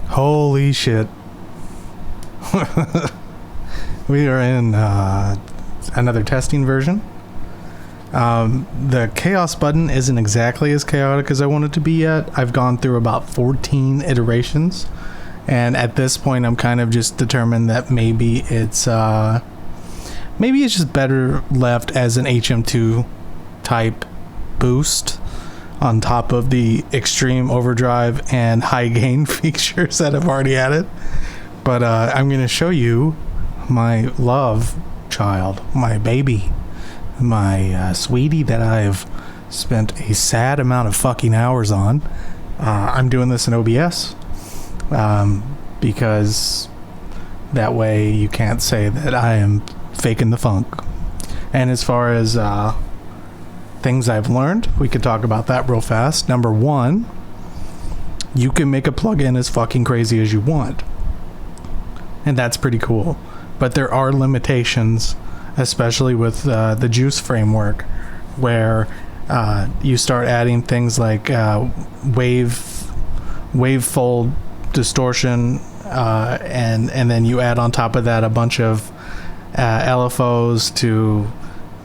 Holy shit. We are in another testing version. The chaos button isn't exactly as chaotic as I want it to be yet. I've gone through about 14 iterations, and at this point I'm kind of just determined that maybe it's just better left as an HM2 type boost on top of the extreme overdrive and high gain features that I've already added. But I'm going to show you my love child, my baby, my sweetie that I've spent a sad amount of fucking hours on. I'm doing this in OBS because that way you can't say that I am faking the funk. And as far as things I've learned, we could talk about that real fast. Number one, you can make a plugin as fucking crazy as you want, and that's pretty cool. But there are limitations, especially with the Juce Framework, where you start adding things like wavefold distortion, and then you add on top of that a bunch of LFOs to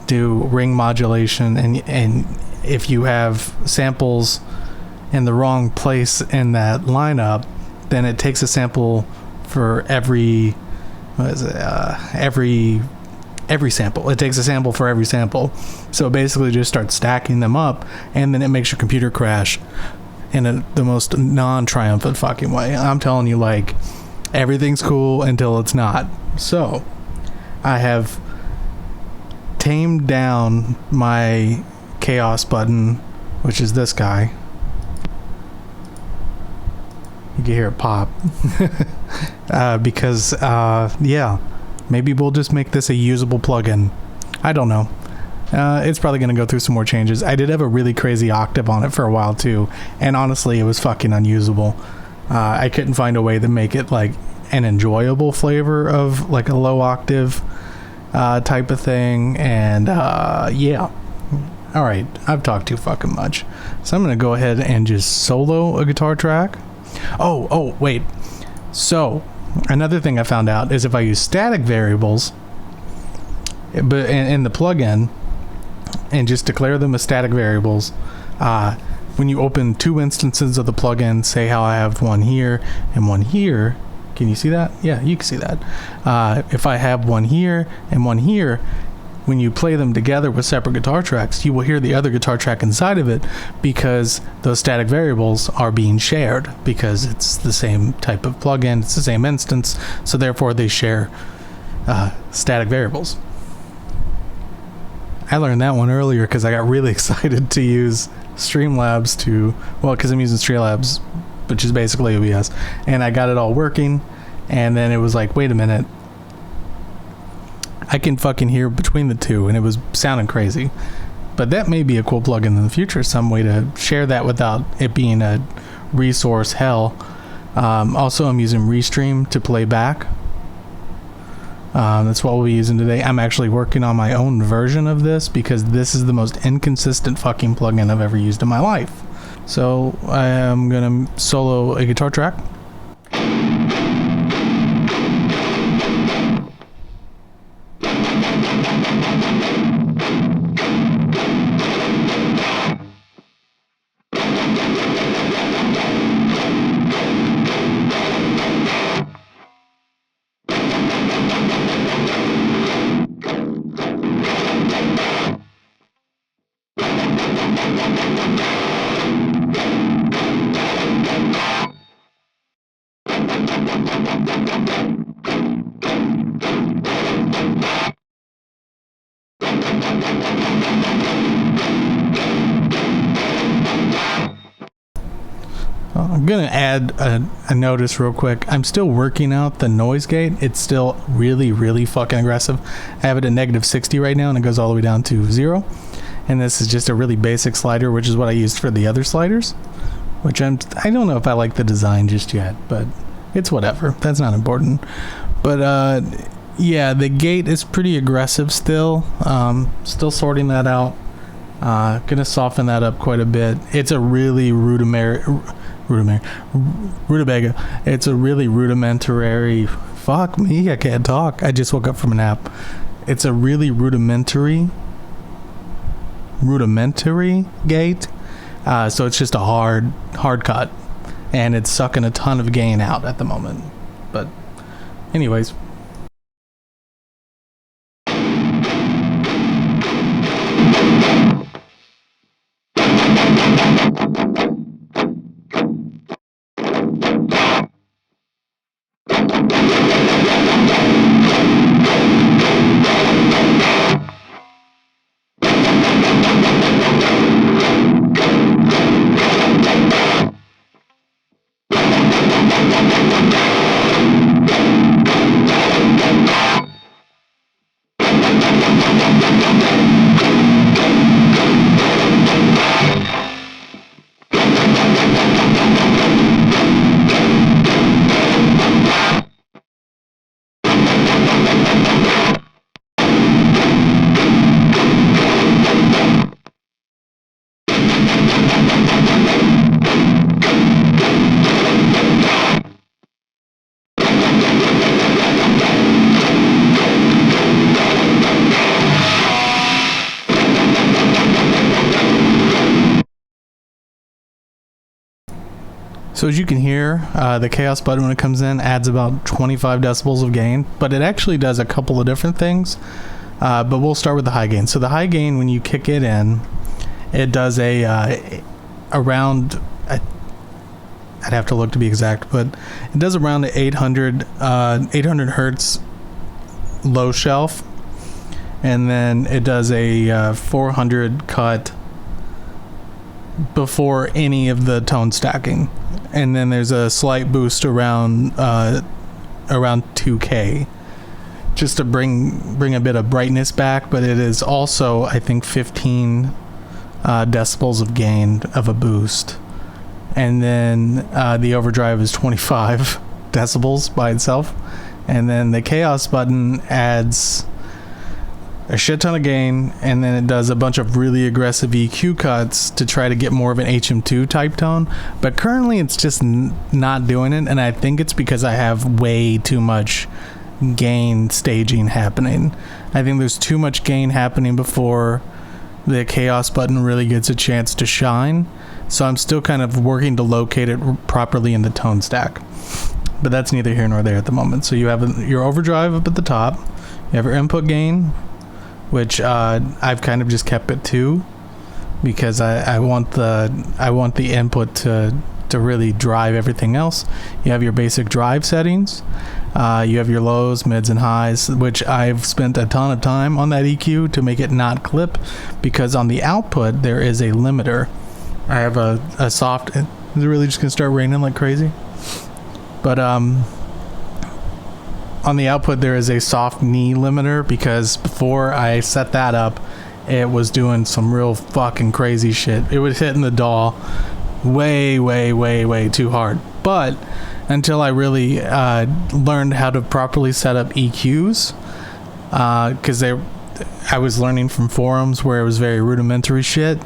do ring modulation, and if you have samples in the wrong place in that lineup, then it takes a sample for every sample. It takes a sample for every sample, so it basically just starts stacking them up, and then it makes your computer crash in the most non-triumphant fucking way. I'm telling you, like, everything's cool until it's not. So I have tamed down my chaos button, which is this guy. You can hear it pop. Because yeah, maybe we'll just make this a usable plugin. I don't know. It's probably going to go through some more changes. I did have a really crazy octave on it for a while too, and honestly it was fucking unusable. I couldn't find a way to make it like an enjoyable flavor of like a low octave type of thing, and yeah. Alright, I've talked too fucking much, so I'm gonna go ahead and just solo a guitar track. Oh wait, so another thing I found out is if I use static variables but in the plugin and just declare them as static variables, when you open two instances of the plugin, say how I have one here and one here. Can you see that? Yeah, you can see that. If I have one here and one here, when you play them together with separate guitar tracks, you will hear the other guitar track inside of it, because those static variables are being shared, because it's the same type of plugin, it's the same instance, so therefore they share static variables. I learned that one earlier because I got really excited to use Streamlabs because I'm using Streamlabs, which is basically OBS, and I got it all working, and then it was like, wait a minute, I can fucking hear between the two, and it was sounding crazy. But that may be a cool plugin in the future, some way to share that without it being a resource hell. Also, I'm using Restream to play back. That's what we'll be using today. I'm actually working on my own version of this because this is the most inconsistent fucking plugin I've ever used in my life. So I am gonna solo a guitar track. I'm gonna add a notice real quick. I'm still working out the noise gate. It's still really fucking aggressive. I have it at -60 right now, and it goes all the way down to 0. And this is just a really basic slider, which is what I used for the other sliders, which I don't know if I like the design just yet, but it's whatever. That's not important. But yeah, the gate is pretty aggressive still. Still sorting that out. Gonna soften that up quite a bit. It's a really Rutabaga. It's a really rudimentary. Fuck me, I can't talk. I just woke up from a nap. It's a really rudimentary gate. So it's just a hard cut, and it's sucking a ton of gain out at the moment. But anyways. So as you can hear, the chaos button when it comes in adds about 25 decibels of gain, but it actually does a couple of different things. But we'll start with the high gain. So the high gain, when you kick it in, it does around, I'd have to look to be exact, but it does around 800 hertz low shelf, and then it does a 400 cut before any of the tone stacking, and then there's a slight boost around 2K, just to bring a bit of brightness back. But it is also, I think, 15 decibels of gain of a boost, and then the overdrive is 25 decibels by itself, and then the chaos button adds a shit ton of gain, and then it does a bunch of really aggressive EQ cuts to try to get more of an HM2 type tone. But currently it's just not doing it, and I think it's because I have way too much gain staging happening. I think there's too much gain happening before the chaos button really gets a chance to shine. So I'm still kind of working to locate it properly in the tone stack. But that's neither here nor there at the moment. So you have your overdrive up at the top. You have your input gain, which I've kind of just kept at 2 because I want the input to really drive everything else. You have your basic drive settings. You have your lows, mids, and highs, which I've spent a ton of time on that EQ to make it not clip, because on the output there is a limiter. I have a soft. Is it really just gonna start raining like crazy? But on the output there is a soft knee limiter, because before I set that up, it was doing some real fucking crazy shit. It was hitting the DAW way too hard. But until I really learned how to properly set up EQs, because I was learning from forums where it was very rudimentary shit.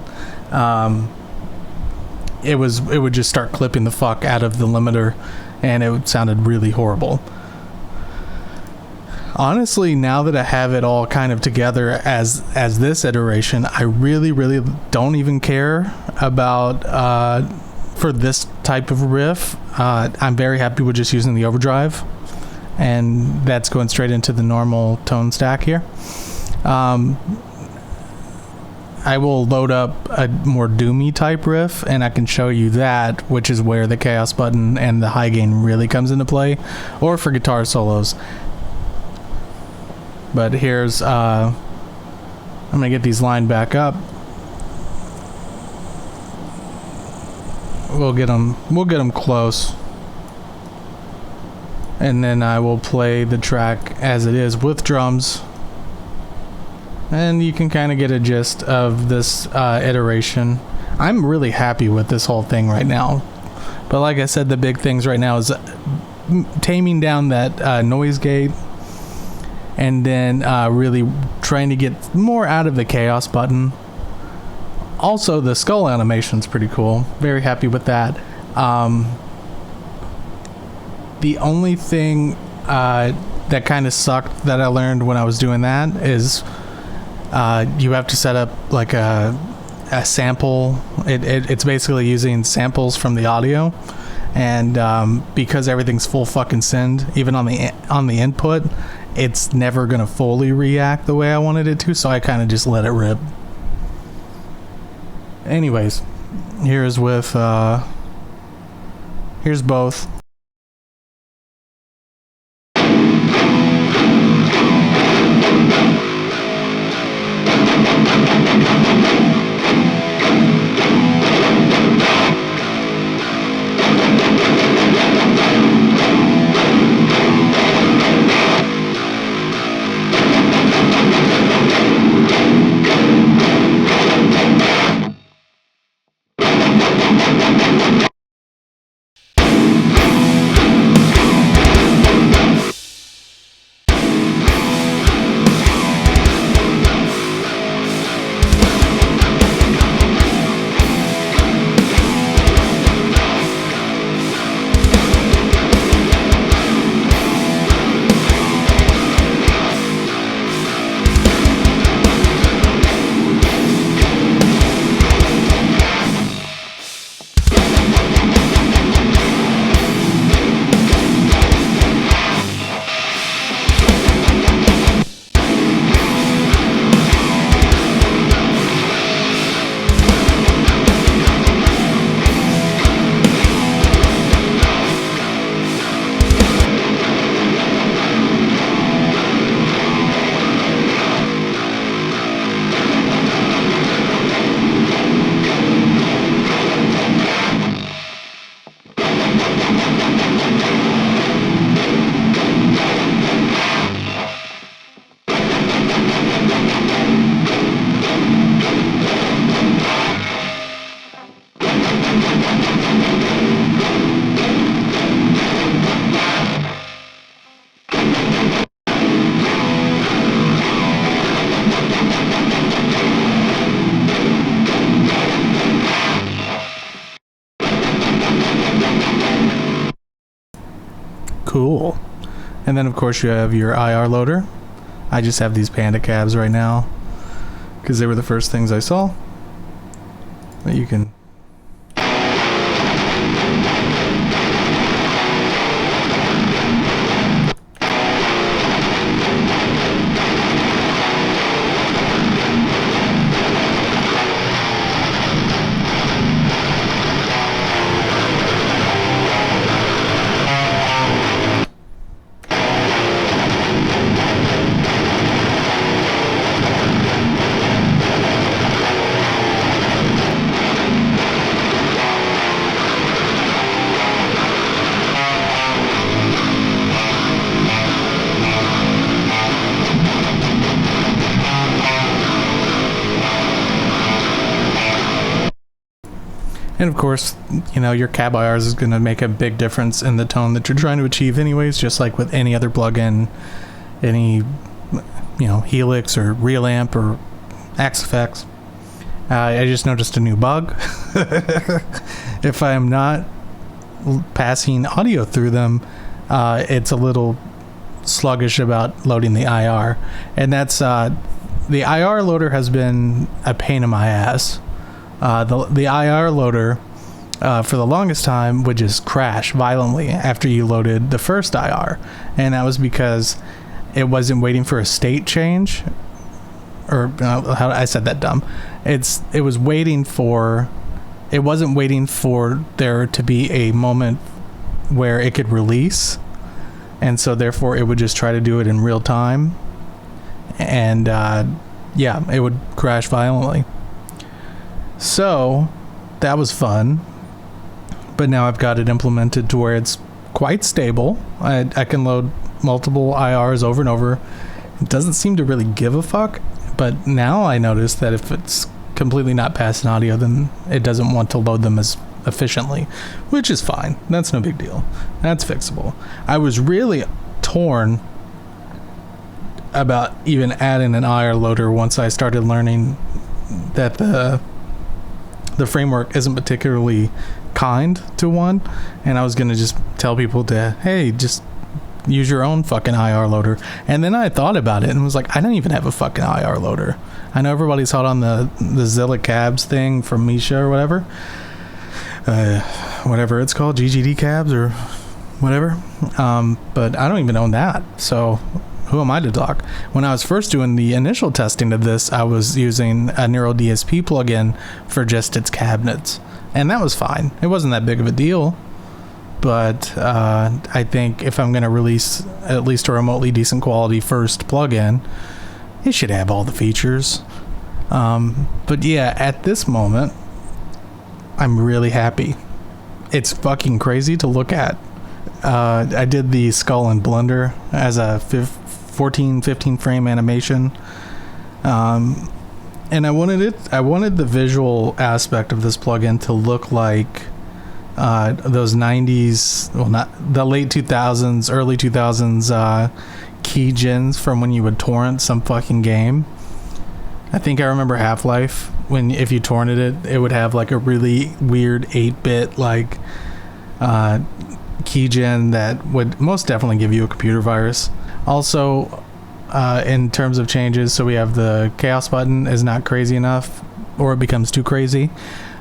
It would just start clipping the fuck out of the limiter, and it sounded really horrible. Honestly, now that I have it all kind of together as this iteration, I really don't even care about for this type of riff. I'm very happy with just using the overdrive, and that's going straight into the normal tone stack here. I will load up a more doomy type riff, and I can show you that, which is where the chaos button and the high gain really comes into play, or for guitar solos. But here's I'm gonna get these lined back up. We'll get them close, and then I will play the track as it is with drums, and you can kind of get a gist of this iteration. I'm really happy with this whole thing right now, but like I said, the big things right now is taming down that noise gate, and then really trying to get more out of the chaos button. Also, the skull animation is pretty cool. Very happy with that. The only thing that kind of sucked that I learned when I was doing that is you have to set up like a sample. It's basically using samples from the audio, and because everything's full fucking send, even on the input, it's never gonna fully react the way I wanted it to. So I kind of just let it rip. Anyways, here's both. Cool. And then of course you have your IR loader. I just have these Panda cabs right now because they were the first things I saw that you can. And of course, you know, your cab IRs is going to make a big difference in the tone that you're trying to achieve anyways, just like with any other plugin, any, you know, Helix or Real Amp or Axe Effects. I just noticed a new bug. If I am not passing audio through them, it's a little sluggish about loading the IR. And that's, the IR loader has been a pain in my ass. The IR loader for the longest time would just crash violently after you loaded the first IR, and that was because it wasn't waiting for a state change, or how I said that dumb. It wasn't waiting for there to be a moment where it could release, and so therefore it would just try to do it in real time, and yeah, it would crash violently. So that was fun, but now I've got it implemented to where it's quite stable. I can load multiple IRs over and over. It doesn't seem to really give a fuck, but now I notice that if it's completely not passing audio, then it doesn't want to load them as efficiently, which is fine. That's no big deal. That's fixable. I was really torn about even adding an IR loader once I started learning that the framework isn't particularly kind to one, and I was gonna just tell people to, hey, just use your own fucking IR loader. And then I thought about it and was like, I don't even have a fucking IR loader. I know everybody's hot on the Zilla Cabs thing from Misha or whatever. Whatever it's called, GGD Cabs or whatever. But I don't even own that. So who am I to talk? When I was first doing the initial testing of this, I was using a Neural DSP plugin for just its cabinets. And that was fine. It wasn't that big of a deal. But I think if I'm going to release at least a remotely decent quality first plugin, it should have all the features. But yeah, at this moment, I'm really happy. It's fucking crazy to look at. I did the skull and blender as a 14-15 frame animation. And I wanted the visual aspect of this plugin to look like those 90s, well, not the late 2000s, early 2000s key gens from when you would torrent some fucking game. I think I remember Half-Life, when if you torrented it would have like a really weird 8-bit like key gen that would most definitely give you a computer virus. Also, in terms of changes, so we have the chaos button is not crazy enough, or it becomes too crazy.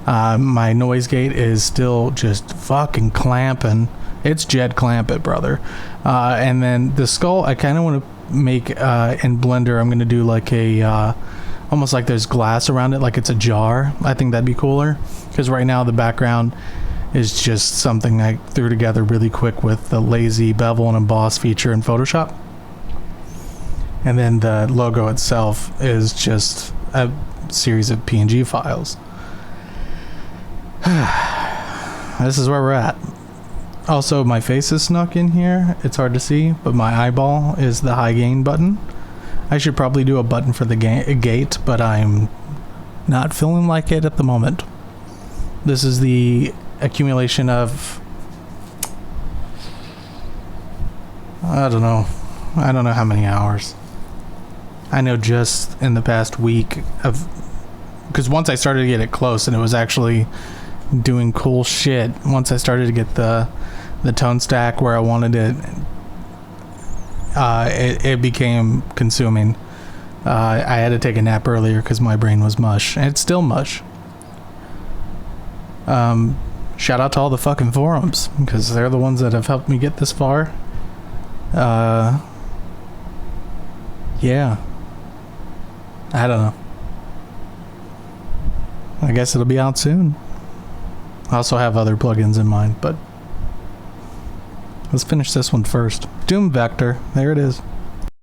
My noise gate is still just fucking clamping. It's Jed clamp it, brother. And then the skull, I kind of want to make in Blender, I'm going to do like a almost like there's glass around it, like it's a jar. I think that'd be cooler, because right now the background is just something I threw together really quick with the lazy bevel and emboss feature in Photoshop. And then the logo itself is just a series of PNG files. This is where we're at. Also, my face is snuck in here. It's hard to see, but my eyeball is the high gain button. I should probably do a button for the gate, but I'm not feeling like it at the moment. This is the accumulation of, I don't know how many hours. I know just in the past week of, because once I started to get it close and it was actually doing cool shit, once I started to get the tone stack where I wanted it, it became consuming. I had to take a nap earlier because my brain was mush, and it's still mush. Shout out to all the fucking forums, because they're the ones that have helped me get this far. Yeah, I don't know. I guess it'll be out soon. I also have other plugins in mind, but let's finish this one first. Doom Vector, there it is.